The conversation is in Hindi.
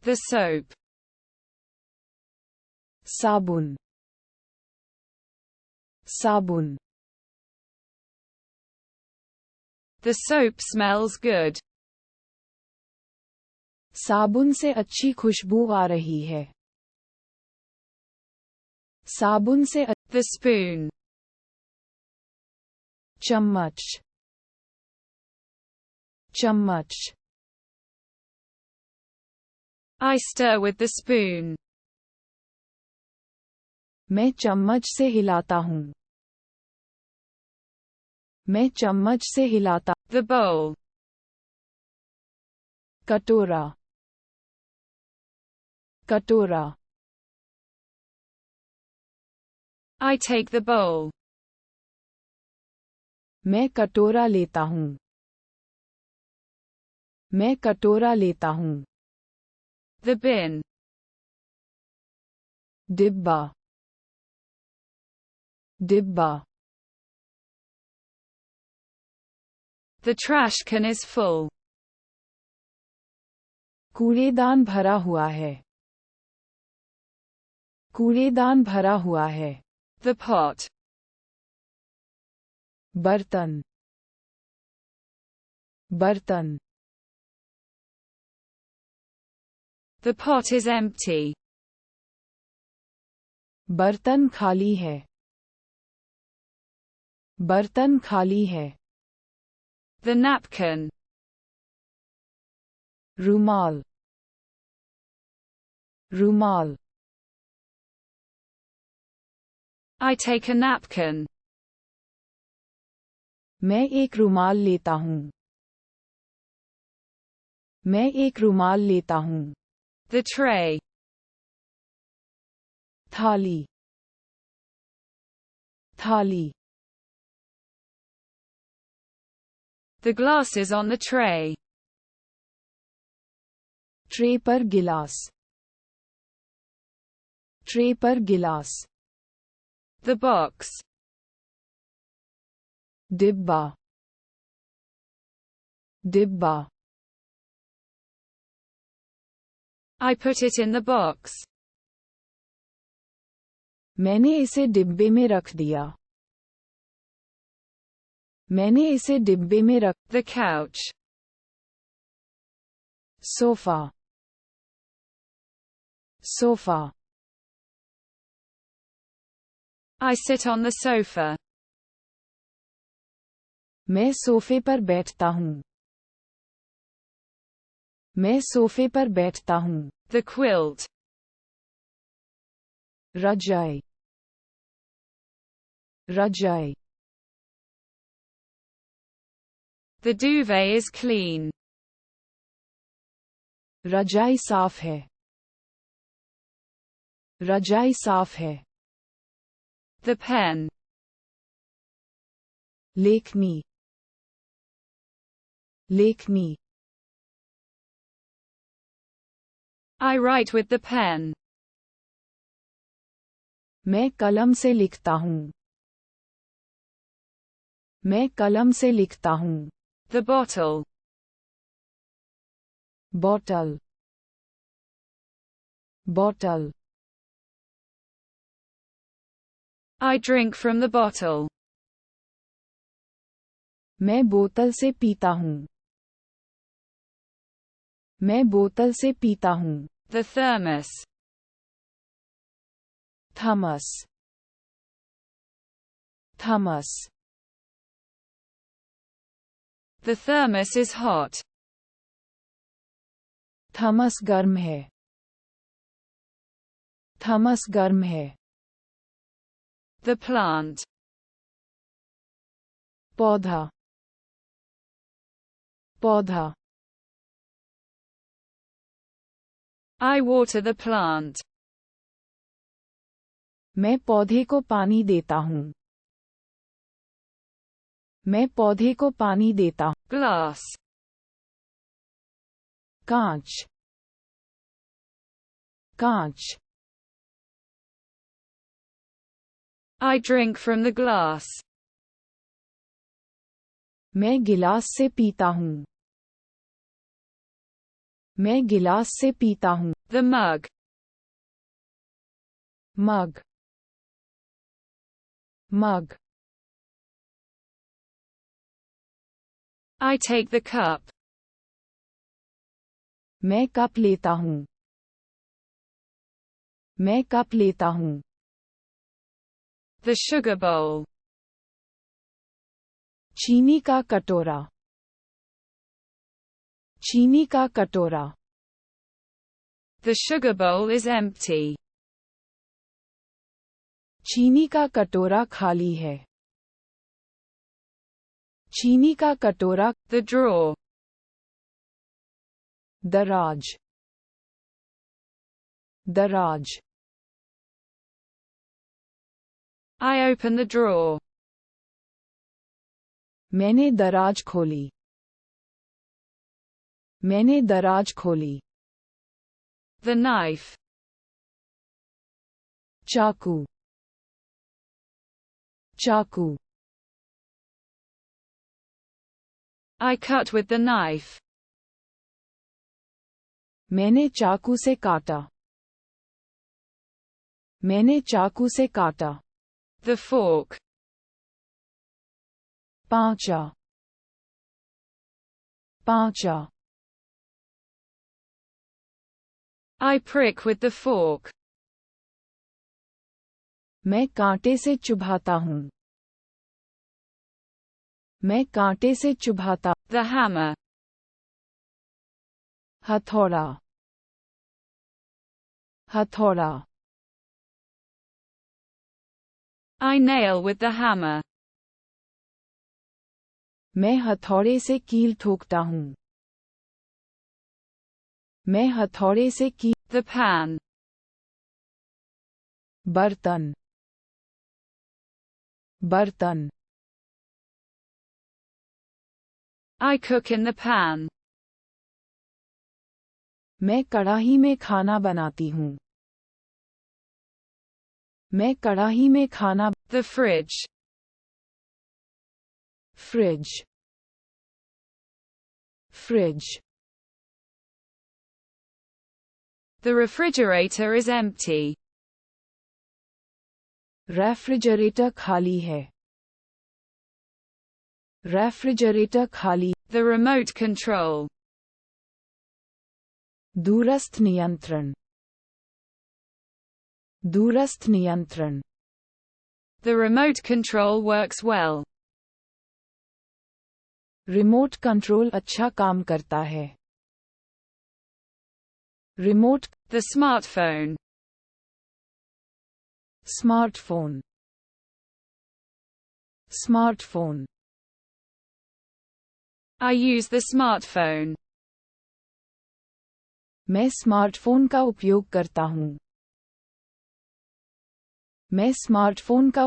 The soap. साबुन, साबुन. The soap smells good. साबुन से अच्छी खुशबू आ रही है. साबुन से The spoon. चम्मच, चम्मच. I stir with the spoon. मैं चम्मच से हिलाता हूँ. मैं चम्मच से हिलाता. The bowl. कटोरा, कटोरा. I take the bowl. मैं कटोरा लेता हूँ. मैं कटोरा लेता हूँ. The bin. डिब्बा, डिब्बा. The trash can is full. कूड़ेदान भरा हुआ है. कूड़ेदान भरा हुआ है. The pot. बर्तन, बर्तन. The pot is empty. बर्तन खाली है. बर्तन खाली है. The napkin. रुमाल, रुमाल. I take a napkin. मैं एक रुमाल लेता हूँ. मैं एक रुमाल लेता हूँ. The tray. थाली, थाली. The glass is on the tray. Tray पर गिलास, ट्रे पर गिलास. The box. डिब्बा, डिब्बा. I put it in the box. मैंने इसे डिब्बे में रख दिया. मैंने इसे डिब्बे में रख. The couch. Sofa, sofa. I sit on the sofa. मैं सोफे पर बैठता हूँ. मैं सोफे पर बैठता हूँ. The quilt. रजाई, रजाई. The duvet is clean. रजाई साफ है. रजाई साफ है. The pen. लेखनी, लेखनी. I write with the pen. मैं कलम से लिखता हूँ. मैं कलम से लिखता हूँ. The bottle. Bottle, bottle. I drink from the bottle. मैं बोतल से पीता हूँ. मैं बोतल से पीता हूँ. The thermos. Thermos, thermos. The thermos is hot. Thermos गर्म है. थर्मस गर्म है. The plant. पौधा, पौधा. I water the plant. मैं पौधे को पानी देता हूँ. मैं पौधे को पानी देता हूँ. Glass. कांच, कांच. I drink from the glass. मैं गिलास से पीता हूँ. मैं गिलास से पीता हूँ. The mug. Mug. Mug. I take the cup. मैं कप लेता हूँ. मैं कप लेता हूँ. The sugar bowl. चीनी का कटोरा. चीनी का कटोरा. The sugar bowl is empty. चीनी का कटोरा खाली है. चीनी का कटोरा. The drawer. दराज. दराज. I open the drawer. मैंने दराज खोली. मैंने दराज खोली. The knife. चाकू. चाकू. I cut with the knife. मैंने चाकू से काटा. मैंने चाकू से काटा. The fork. पांचा. पांचा. I prick with the fork. मैं कांटे से चुभाता हूँ. मैं कांटे से चुभाता. The hammer. हथौड़ा. हथौड़ा. I nail with the hammer. मैं हथौड़े से कील ठोकता हूँ. मैं हथौड़े से कील. The pan. बर्तन. बर्तन. I cook in the pan. मैं कढ़ाई में खाना बनाती हूँ. मैं कढ़ाई में खाना. The fridge. Fridge. Fridge. The refrigerator is empty. Refrigerator खाली है. रेफ्रिजरेटर खाली. The remote control. दूरस्थ नियंत्रण. दूरस्थ नियंत्रण. The remote control works well. Remote control अच्छा काम करता है. Remote. The smartphone. Smartphone. Smartphone. I use the smartphone. मैं स्मार्टफोन का उपयोग करता हूँ. मैं स्मार्टफोन का